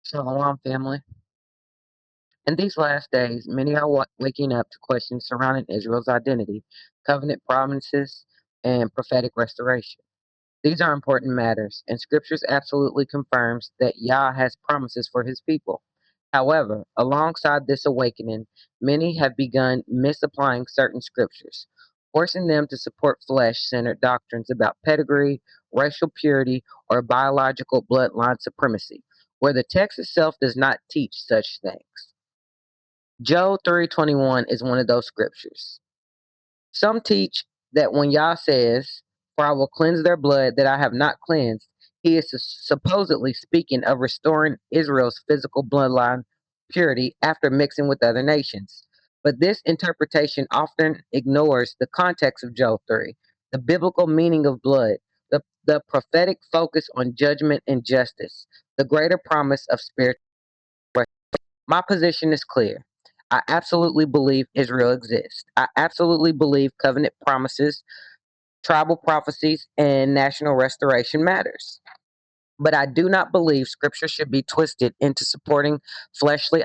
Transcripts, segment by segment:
Shalom, family. In these last days, many are waking up to questions surrounding Israel's identity, covenant promises, and prophetic restoration. These are important matters, and Scriptures absolutely confirms that Yah has promises for His people. However, alongside this awakening, many have begun misapplying certain Scriptures, forcing them to support flesh-centered doctrines about pedigree, racial purity, or biological bloodline supremacy, where the text itself does not teach such things. Job 3:21 is one of those scriptures. Some teach that when Yah says, "For I will cleanse their blood that I have not cleansed," he is supposedly speaking of restoring Israel's physical bloodline purity after mixing with other nations. But this interpretation often ignores the context of Job 3, the biblical meaning of blood, the prophetic focus on judgment and justice, the greater promise of spiritual. My position is clear. I absolutely believe Israel exists. I absolutely believe covenant promises, tribal prophecies, and national restoration matters. But I do not believe scripture should be twisted into supporting fleshly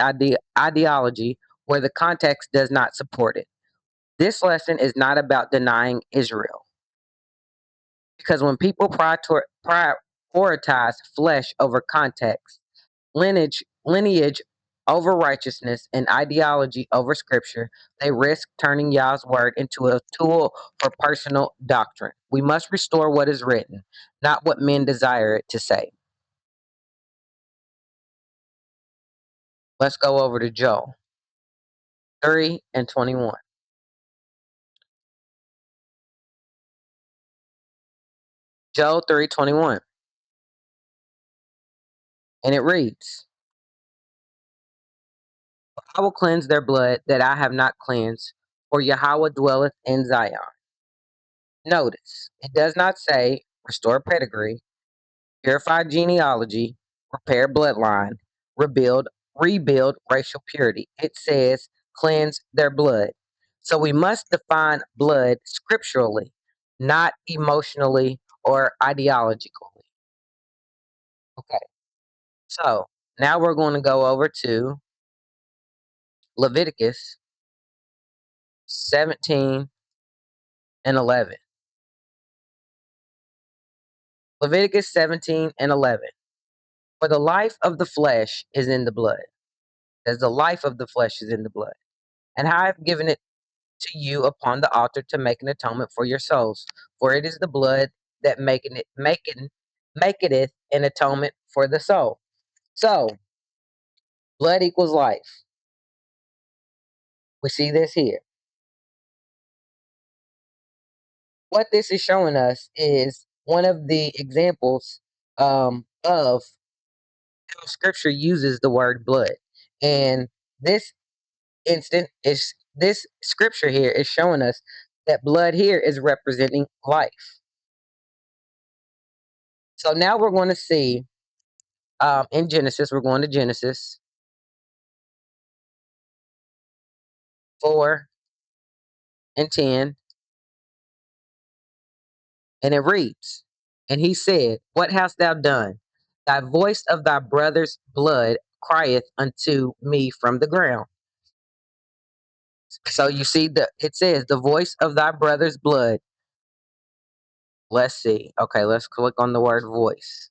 ideology where the context does not support it. This lesson is not about denying Israel. Because when people prioritize flesh over context, lineage over righteousness, and ideology over scripture, they risk turning Yah's word into a tool for personal doctrine. We must restore what is written, not what men desire it to say. Let's go over to Joel 3 and 21. Joel 3:21. And it reads, I will cleanse their blood that I have not cleansed, for Yahweh dwelleth in Zion. Notice, it does not say restore pedigree, purify genealogy, repair bloodline, rebuild racial purity. It says cleanse their blood. So we must define blood scripturally, not emotionally or ideologically. Okay. So now we're going to go over to Leviticus 17 and 11. Leviticus 17 and 11. For the life of the flesh is in the blood. As the life of the flesh is in the blood. And I have given it to you upon the altar to make an atonement for your souls. For it is the blood that maketh an atonement for the soul. So blood equals life. We see this here. What this is showing us is one of the examples of how scripture uses the word blood. And this this scripture here is showing us that blood here is representing life. So now we're going to see in Genesis, we're going to Genesis 4 and 10, and it reads, and he said, what hast thou done? Thy voice of thy brother's blood crieth unto me from the ground. So you see it says the voice of thy brother's blood. Let's see. Okay, let's click on the word voice.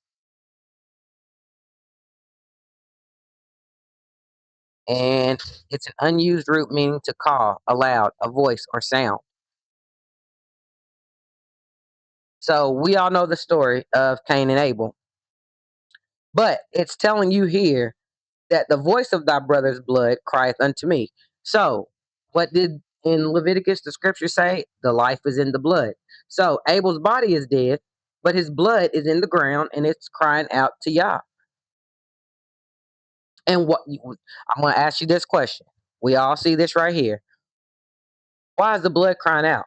And it's an unused root meaning to call, aloud, a voice or sound. So we all know the story of Cain and Abel. But it's telling you here that the voice of thy brother's blood crieth unto me. So what did in Leviticus the scripture say? The life is in the blood. So Abel's body is dead, but his blood is in the ground and it's crying out to Yah. And I'm going to ask you this question. We all see this right here. Why is the blood crying out?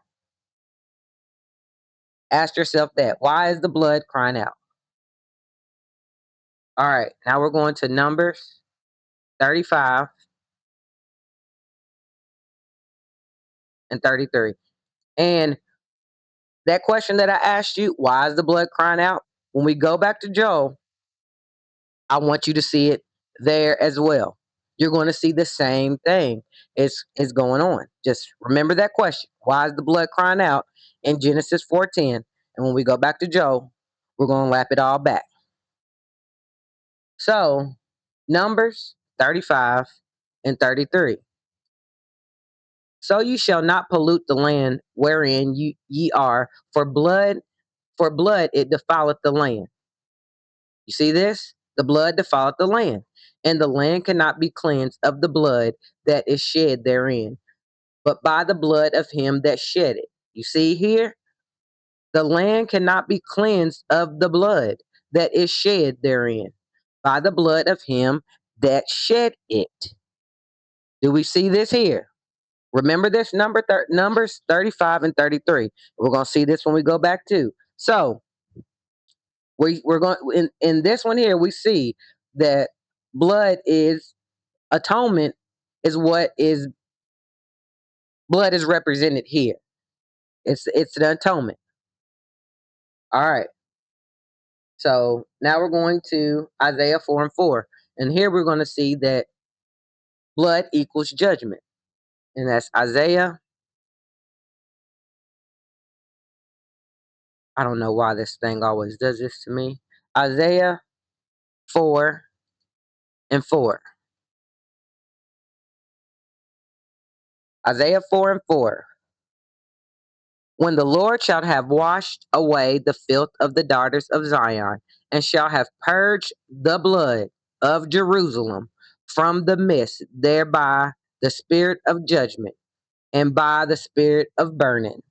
Ask yourself that. Why is the blood crying out? All right, now we're going to Numbers 35 and 33. And that question that I asked you, why is the blood crying out? When we go back to Joel, I want you to see it there as well. You're going to see the same thing is going on. Just remember that question. Why is the blood crying out in Genesis 4:10? And when we go back to Job, we're going to lap it all back. So, Numbers 35 and 33. So you shall not pollute the land wherein ye are, for blood it defileth the land. You see this? The blood defileth the land, and the land cannot be cleansed of the blood that is shed therein, but by the blood of him that shed it. You see here? The land cannot be cleansed of the blood that is shed therein, by the blood of him that shed it. Do we see this here? Remember this Numbers 35 and 33. We're going to see this when we go back to. So we're going in this one here. We see that blood is atonement is what is blood is represented here. It's the atonement. All right. So now we're going to Isaiah 4 and 4, and here we're going to see that blood equals judgment, and that's Isaiah. I don't know why this thing always does this to me. Isaiah 4 and 4. Isaiah 4 and 4. When the Lord shall have washed away the filth of the daughters of Zion, and shall have purged the blood of Jerusalem from the midst, thereby the spirit of judgment, and by the spirit of burning.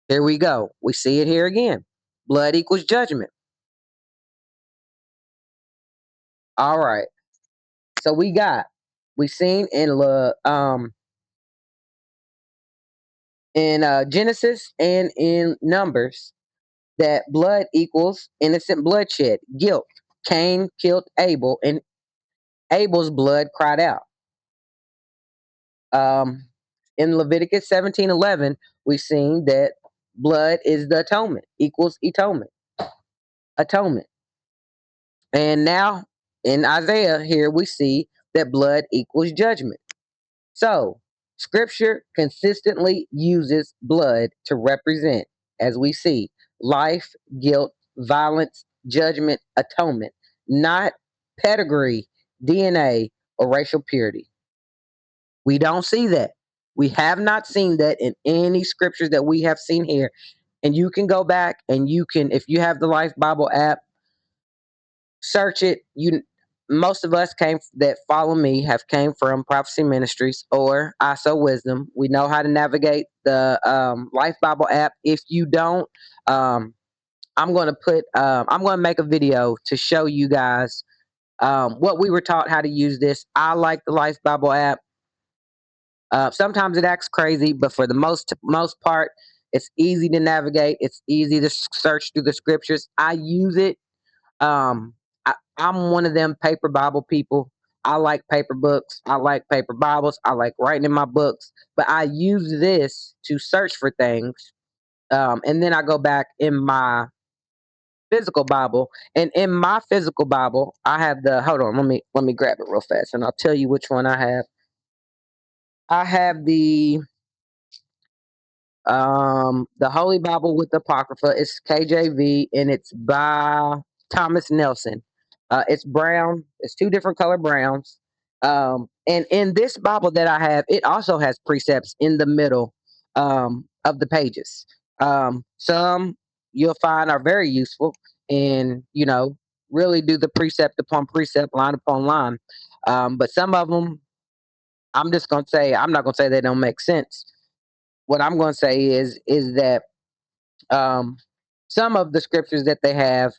Here we go. We see it here again. Blood equals judgment. All right. So we seen in Genesis and in Numbers that blood equals innocent bloodshed, guilt. Cain killed Abel, and Abel's blood cried out. In Leviticus 17:11, we've seen that blood is the atonement, equals atonement. Atonement. And now in Isaiah here we see that blood equals judgment. So scripture consistently uses blood to represent, as we see, life, guilt, violence, judgment, atonement, not pedigree, DNA, or racial purity. We don't see that. We have not seen that in any scriptures that we have seen here. And you can go back and you can, if you have the Life Bible app, search it. You most of us came that follow me have came from Prophecy Ministries or ISO Wisdom. We know how to navigate the Life Bible app. If you don't, I'm going to make a video to show you guys what we were taught how to use this. I like the Life Bible app. Sometimes it acts crazy, but for the most part, it's easy to navigate. It's easy to search through the scriptures. I use it. I'm one of them paper Bible people. I like paper books. I like paper Bibles. I like writing in my books. But I use this to search for things, and then I go back in my physical Bible. And in my physical Bible, I have the. Hold on, let me grab it real fast, and I'll tell you which one I have. I have the Holy Bible with the Apocrypha. It's KJV and it's by Thomas Nelson. It's brown. It's two different color browns. And in this Bible that I have, it also has precepts in the middle of the pages. Some you'll find are very useful and, really do the precept upon precept, line upon line. But some of them, I'm not going to say they don't make sense. What I'm going to say is that um, some of the scriptures that they have,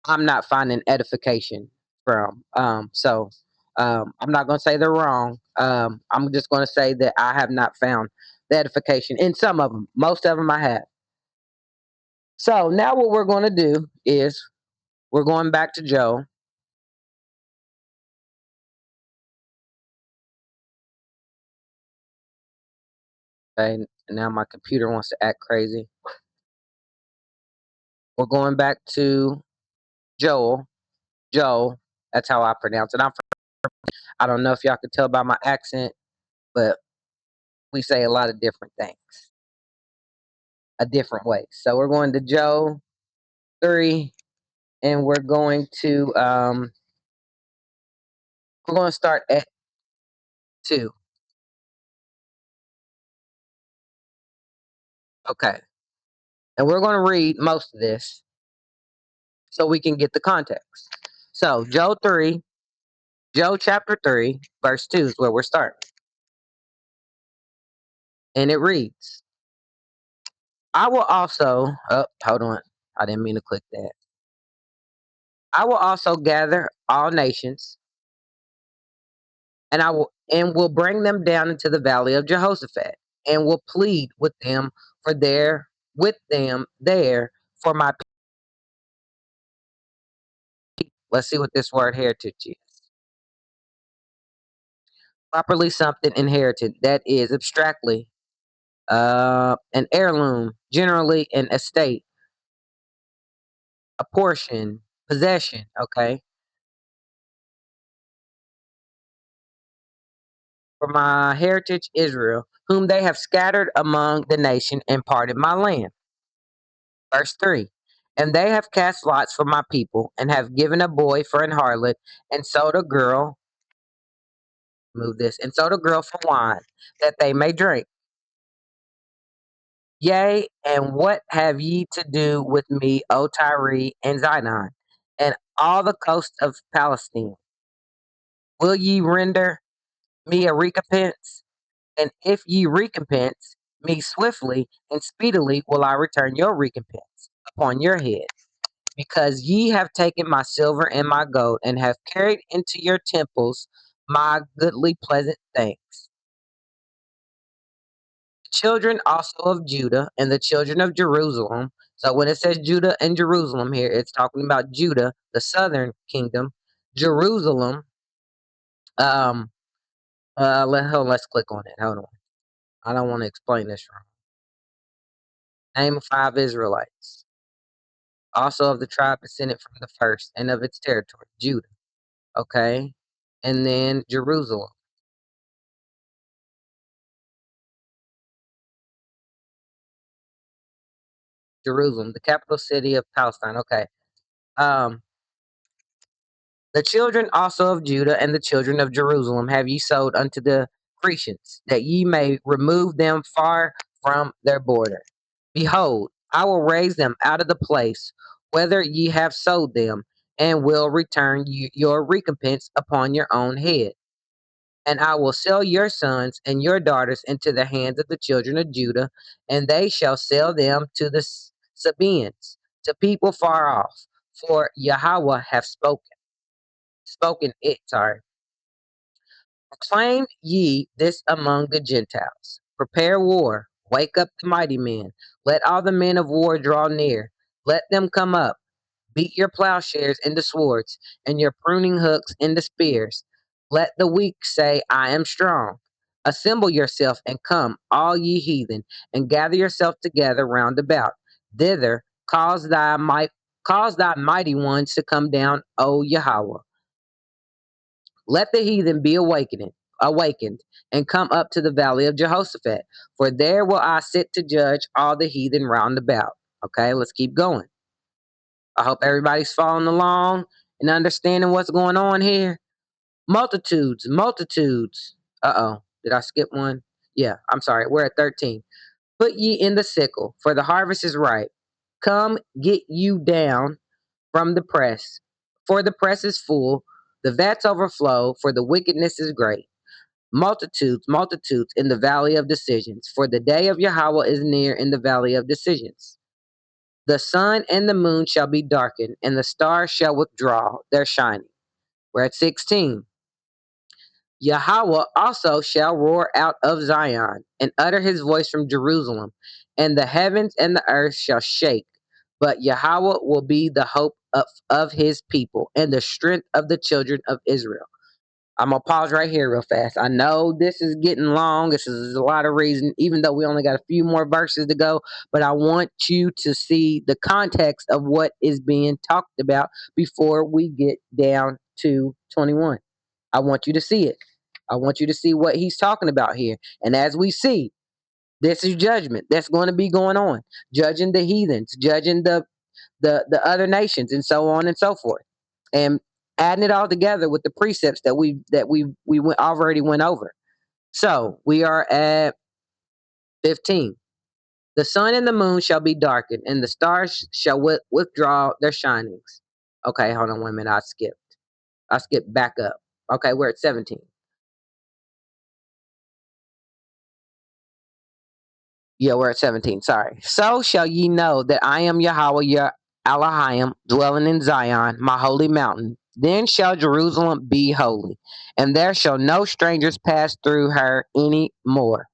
I'm not finding edification from. I'm not going to say they're wrong. I'm just going to say that I have not found the edification in some of them. Most of them I have. So now what we're going to do is we're going back to Joe. And now my computer wants to act crazy. We're going back to Joel. Joel That's how I pronounce it. I don't know if y'all could tell by my accent, but we say a lot of different things a different way. So we're going to Joe 3, and we're going to start at 2. Okay. And we're going to read most of this so we can get the context. So, Joe chapter 3, verse 2 is where we're starting. And it reads, I will also, oh, hold on. I didn't mean to click that. I will also gather all nations, and will bring them down into the valley of Jehoshaphat, and will plead with them there for my people. Let's see what this word heritage is. Properly something inherited, that is abstractly an heirloom, generally an estate, a portion, possession, okay? For my heritage Israel, whom they have scattered among the nation and parted my land. Verse 3. And they have cast lots for my people, and have given a boy for an harlot, and sold a girl, and sold a girl for wine, that they may drink. Yea, and what have ye to do with me, O Tyre and Zidon, and all the coast of Palestine? Will ye render me a recompense? And if ye recompense me swiftly and speedily, will I return your recompense upon your head. Because ye have taken my silver and my gold, and have carried into your temples my goodly pleasant things. The children also of Judah and the children of Jerusalem. So when it says Judah and Jerusalem here, it's talking about Judah, the southern kingdom. Jerusalem. Um. Let's click on it. Hold on. I don't want to explain this wrong. Name of 5 Israelites. Also of the tribe descended from the first, and of its territory, Judah. Okay. And then Jerusalem. Jerusalem, the capital city of Palestine. Okay. Um, the children also of Judah and the children of Jerusalem have ye sold unto the Cretians, that ye may remove them far from their border. Behold, I will raise them out of the place whither ye have sold them, and will return you your recompense upon your own head. And I will sell your sons and your daughters into the hands of the children of Judah, and they shall sell them to the Sabaeans, to people far off. For Yahweh hath spoken it. Sorry. Proclaim ye this among the Gentiles. Prepare war. Wake up the mighty men. Let all the men of war draw near. Let them come up. Beat your plowshares into swords, and your pruning hooks into spears. Let the weak say, I am strong. Assemble yourself and come, all ye heathen, and gather yourself together round about. Thither cause thy mighty ones to come down, O Yahweh. Let the heathen be awakened, and come up to the valley of Jehoshaphat, for there will I sit to judge all the heathen round about. Okay, let's keep going. I hope everybody's following along and understanding what's going on here. Multitudes, multitudes. Did I skip one? Yeah, I'm sorry. We're at 13. Put ye in the sickle, for the harvest is ripe. Come, get you down from the press, for the press is full, the vats overflow, for the wickedness is great. Multitudes, multitudes in the valley of decisions, for the day of Yahweh is near in the valley of decisions. The sun and the moon shall be darkened, and the stars shall withdraw their shining. We're at 16. Yahweh also shall roar out of Zion, and utter his voice from Jerusalem, and the heavens and the earth shall shake. But Yahweh will be the hope of his people, and the strength of the children of Israel. I'm gonna pause right here real fast. I know this is getting long. This is a lot of reason, even though we only got a few more verses to go. But I want you to see the context of what is being talked about before we get down 2:21. I want you to see it. I want you to see what he's talking about here. And as we see, this is judgment that's going to be going on, judging the heathens, judging the other nations, and so on and so forth, and adding it all together with the precepts that already went over. So we are at 15. The sun and the moon shall be darkened, and the stars shall withdraw their shinings. Okay, hold on 1 minute. I skipped. I skipped back up. Okay, we're at 17. Yeah, we're at 17. Sorry. So shall ye know that I am Yahweh your Elohim, dwelling in Zion, my holy mountain. Then shall Jerusalem be holy, and there shall no strangers pass through her any more.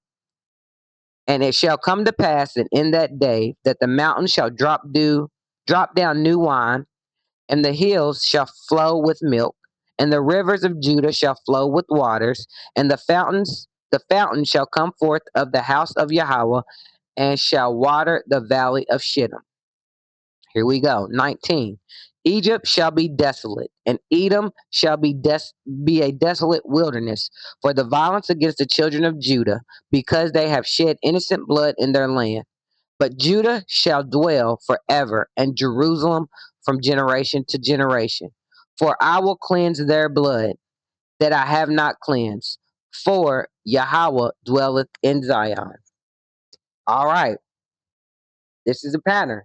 And it shall come to pass that in that day that the mountains shall drop down new wine, and the hills shall flow with milk, and the rivers of Judah shall flow with waters, and the fountain shall come forth of the house of Yahweh, and shall water the valley of Shittim. Here we go. 19. Egypt shall be desolate, and Edom shall be a desolate wilderness for the violence against the children of Judah, because they have shed innocent blood in their land. But Judah shall dwell forever, and Jerusalem from generation to generation. For I will cleanse their blood that I have not cleansed, for Yahweh dwelleth in Zion. All right, this is a pattern.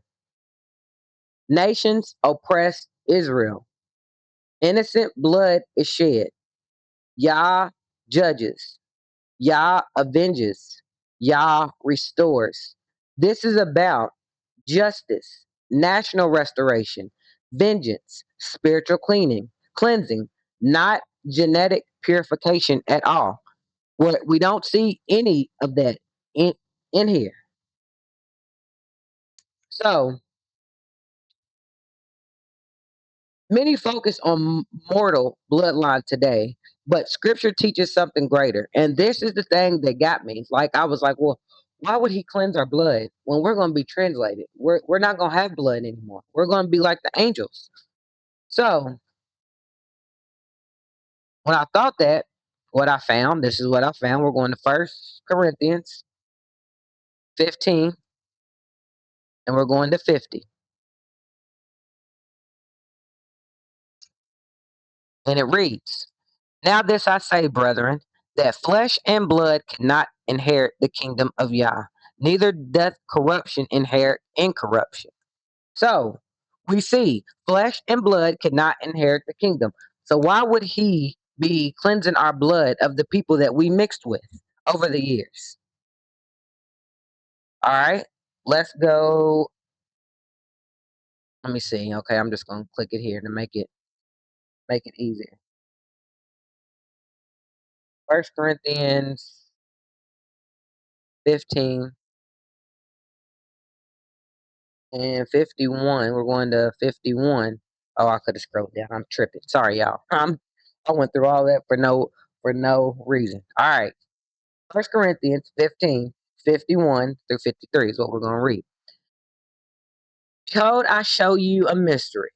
Nations oppress Israel. Innocent blood is shed. Yah judges. Yah avenges. Yah restores. This is about justice, national restoration, vengeance, spiritual cleansing, not genetic purification at all. We don't see any of that in, in here. So many focus on mortal bloodline today, but scripture teaches something greater. And this is the thing that got me. Like, I was like, well, why would he cleanse our blood when we're going to be translated? We're not going to have blood anymore. We're going to be like the angels. So when I thought that, what I found, this is what I found. We're going to First Corinthians 15, and we're going to 50. And it reads, now this I say, brethren, that flesh and blood cannot inherit the kingdom of Yah, neither doth corruption inherit incorruption. So we see flesh and blood cannot inherit the kingdom. So why would he be cleansing our blood of the people that we mixed with over the years? All right, let's go. Let me see. Okay, I'm just gonna click it here to make it easier. First Corinthians 15 and 51. We're going to 51. Oh, I could have scrolled down. I'm tripping. Sorry, y'all. I went through all that for no reason. All right. First Corinthians 15, 51 through 53 is what we're gonna read. Behold, I show you a mystery.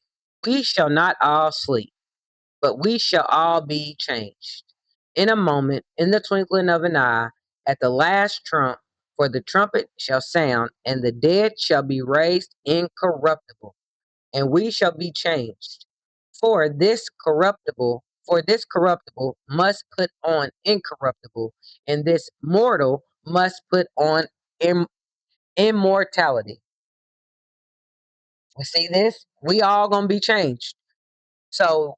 We shall not all sleep, but we shall all be changed. In a moment, in the twinkling of an eye, at the last trump, for the trumpet shall sound, and the dead shall be raised incorruptible, and we shall be changed. For this corruptible must put on incorruptible, and this mortal must put on immortality. We see this? We all gonna be changed. So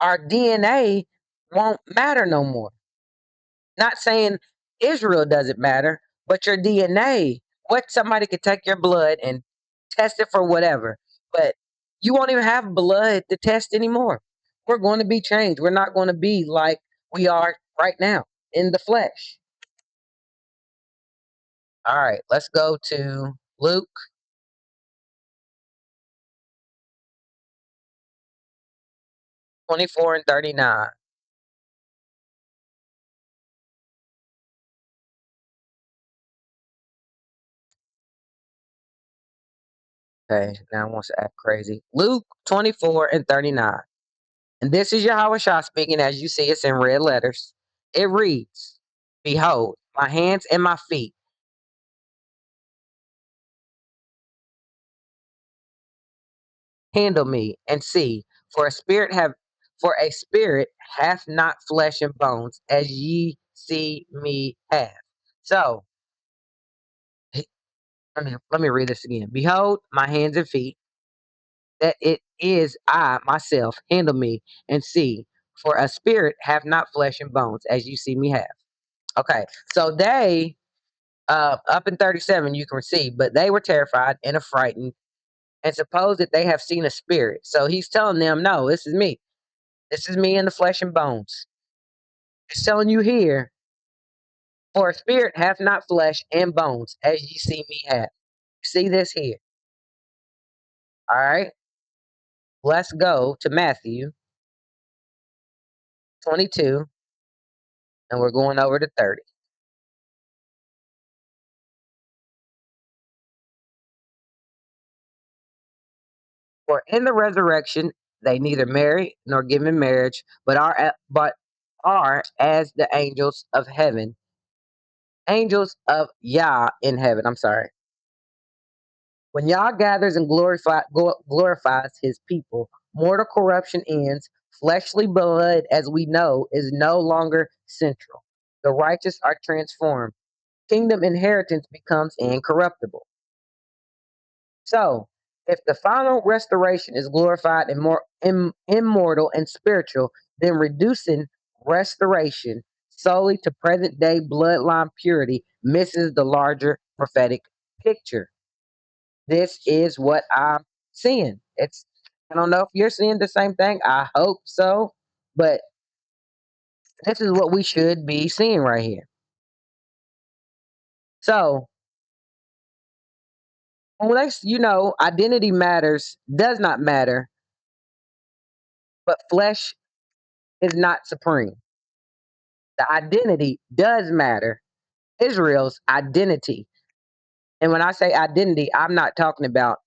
our DNA won't matter no more. Not saying Israel doesn't matter, but your DNA, what somebody could take your blood and test it for whatever, but you won't even have blood to test anymore. We're going to be changed. We're not going to be like we are right now in the flesh. All right, let's go to Luke 24 and 39. Okay, now I want to act crazy. Luke 24 and 39. And this is Yahweh Shah speaking as you see it's in red letters. It reads, Behold, my hands and my feet, handle me and see, for a spirit hath not flesh and bones, as ye see me have. So let me read this again. Behold, my hands and feet, that it is I myself, handle me and see, for a spirit have not flesh and bones, as you see me have. Okay, so they up in 37 you can see, but they were terrified and affrighted and suppose that they have seen a spirit. So he's telling them, no, this is me. This is me in the flesh and bones. It's telling you here, for a spirit hath not flesh and bones, as ye see me have. See this here. All right. Let's go to Matthew 22, and we're going over to 30. For in the resurrection they neither marry nor give in marriage, but are as the angels of Yah in heaven. I'm sorry. When Yah gathers and glorifies his people, mortal corruption ends. Fleshly blood, as we know, is no longer central. The righteous are transformed. Kingdom inheritance becomes incorruptible. So, if the final restoration is glorified and more immortal and spiritual, then reducing restoration solely to present day bloodline purity misses the larger prophetic picture. This is what I'm seeing. I don't know if you're seeing the same thing. I hope so, but this is what we should be seeing right here. So, unless identity matters, does not matter, but flesh is not supreme. The identity does matter. Israel's identity. And when I say identity, I'm not talking about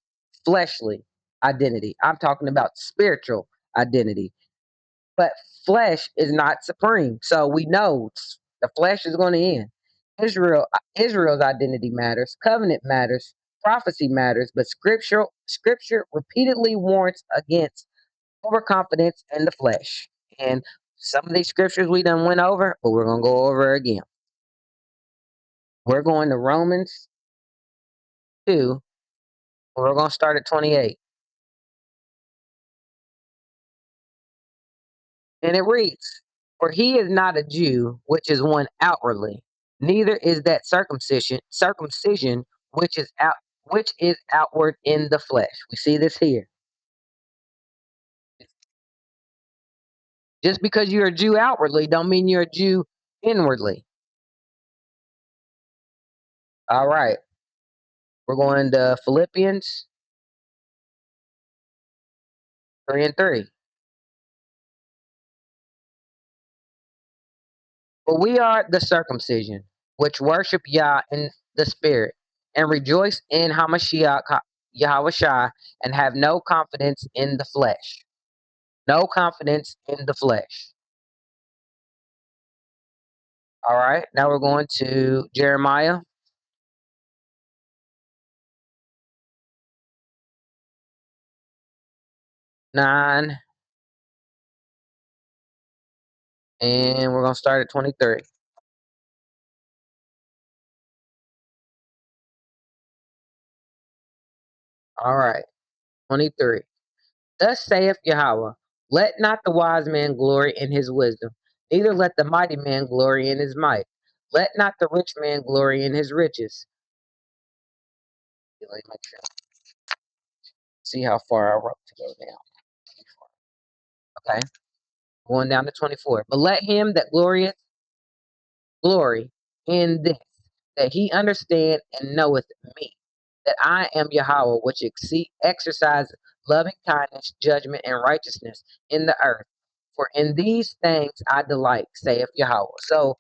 fleshly identity. I'm talking about spiritual identity. But flesh is not supreme. So we know the flesh is going to end. Israel's identity matters, covenant matters, prophecy matters, but scripture repeatedly warns against overconfidence in the flesh. And some of these scriptures we done went over, but we're gonna go over again. We're going to Romans 2, and we're gonna start at 28. And it reads, For he is not a Jew, which is one outwardly, neither is that circumcision which is outward in the flesh. We see this here. Just because you're a Jew outwardly don't mean you're a Jew inwardly. All right. We're going to Philippians 3 and 3. For we are the circumcision, which worship Yah in the spirit, and rejoice in Hamashiach Yahweh Shai, and have no confidence in the flesh. No confidence in the flesh. All right. Now we're going to Jeremiah 9, and we're going to start at 23. All right. 23. Thus saith Yahweh, let not the wise man glory in his wisdom, neither let the mighty man glory in his might. Let not the rich man glory in his riches. Let me make sure. See how far I wrote to go down. Okay. Going down to 24. But let him that glorieth glory in this, that he understand and knoweth me, that I am Yahweh, which exercise loving kindness, judgment, and righteousness in the earth. For in these things I delight, saith Yahweh. So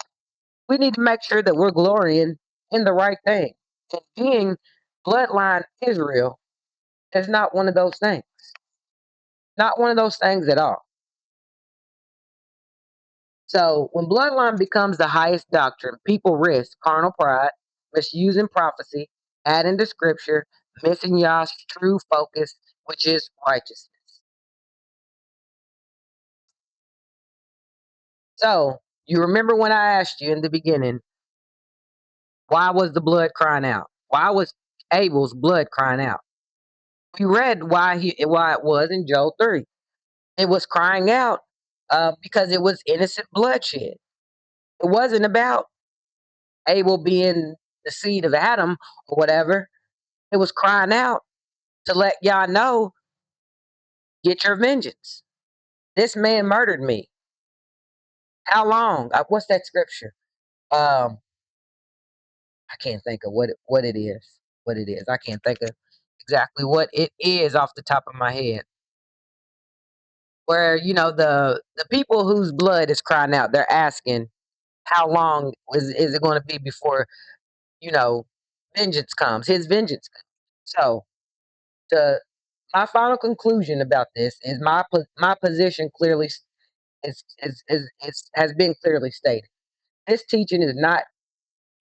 we need to make sure that we're glorying in the right thing. And being bloodline Israel is not one of those things. Not one of those things at all. So when bloodline becomes the highest doctrine, people risk carnal pride, misusing prophecy, adding to scripture, missing Yah's true focus, which is righteousness. So you remember when I asked you in the beginning, why was the blood crying out? Why was Abel's blood crying out? We read why it was in Joel 3. It was crying out because it was innocent bloodshed. It wasn't about Abel being the seed of Adam or whatever. It was crying out to let y'all know, get your vengeance. This man murdered me. How long? What's that scripture? Um, I can't think of what it is. What it is. I can't think of exactly what it is off the top of my head. Where the people whose blood is crying out, they're asking, how long is it going to be before you know vengeance comes? His vengeance comes. So the my final conclusion about this is my position clearly has been clearly stated. This teaching is not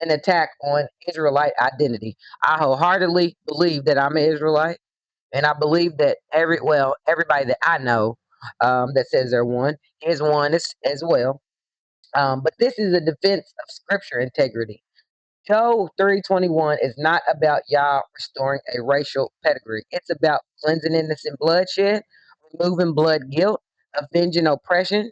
an attack on Israelite identity. I wholeheartedly believe that I'm an Israelite, and I believe that everybody that I know that says they're one is one as well. But this is a defense of scripture integrity. Job 3:21 is not about Yah restoring a racial pedigree. It's about cleansing innocent bloodshed, removing blood guilt, avenging oppression,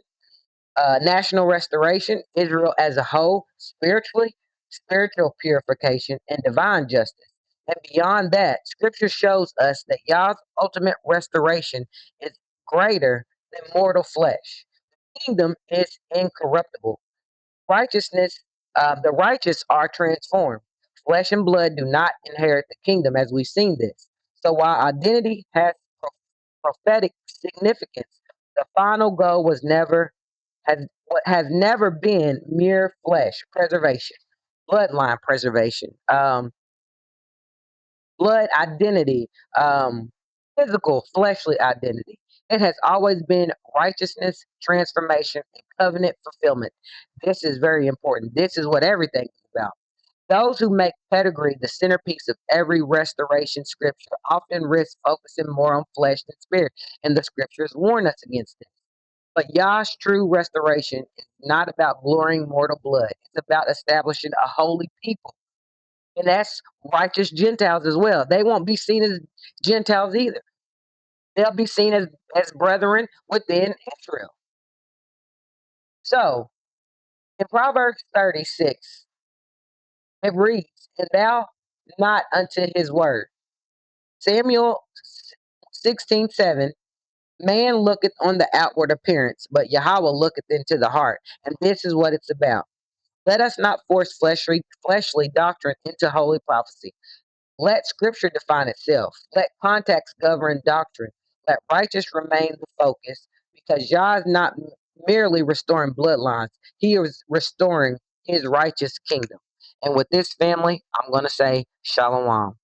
national restoration, Israel as a whole, spiritual purification, and divine justice. And beyond that, scripture shows us that Yah's ultimate restoration is greater than mortal flesh. The kingdom is incorruptible. Righteousness, the righteous are transformed. Flesh and blood do not inherit the kingdom, as we've seen this. So while identity has prophetic significance, the final goal has has never been mere flesh preservation, bloodline preservation, blood identity, physical fleshly identity. It has always been righteousness, transformation, and covenant fulfillment. This is very important. This is what everything is about. Those who make pedigree the centerpiece of every restoration scripture often risk focusing more on flesh than spirit, and the scriptures warn us against it. But Yah's true restoration is not about glorying mortal blood. It's about establishing a holy people. And that's righteous Gentiles as well. They won't be seen as Gentiles either. They'll be seen as brethren within Israel. So in Proverbs 36, it reads, and thou not unto his word. Samuel 16:7, man looketh on the outward appearance, but Yahweh looketh into the heart. And this is what it's about. Let us not force fleshly doctrine into holy prophecy. Let scripture define itself. Let context govern doctrine. Let righteous remain the focus, because Yah is not merely restoring bloodlines, he is restoring his righteous kingdom. And with this family, I'm going to say shalom.